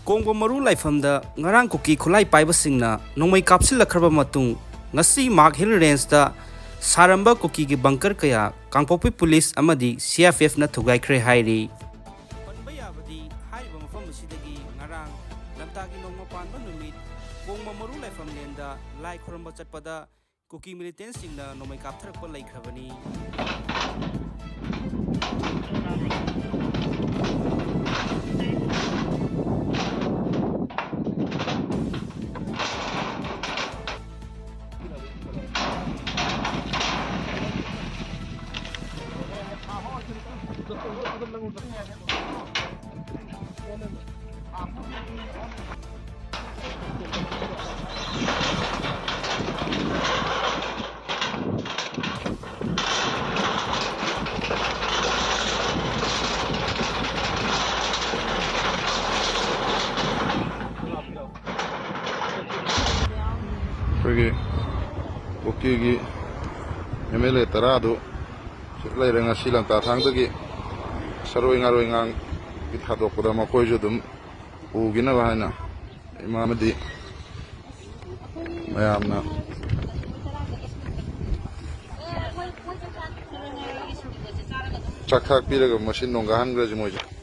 Kongba Maru Laifamda ngarang kuki khulai paibasingna nongmai kapsilakhraba matung ngasi Mark Hill Range da saramba kuki gi bunker kaya Kangpopi Police Amadi Crpf na Thugaikhre hairi panba yabadi haiba mafam asidagi ngarang lamtagi nongma panba numit Kongba Maru Laifamda lai khuramba chatpada kuki militants singna nongmai kaptharakpa laikhrabani Buki MLA Tarado, Lay Silan Tatangaki, Saroi Ngang, it had Okudama Kojudum, Ugina Vana, Imamadi, Mayamna. Chakak Piraga machine on Gahan Graduate.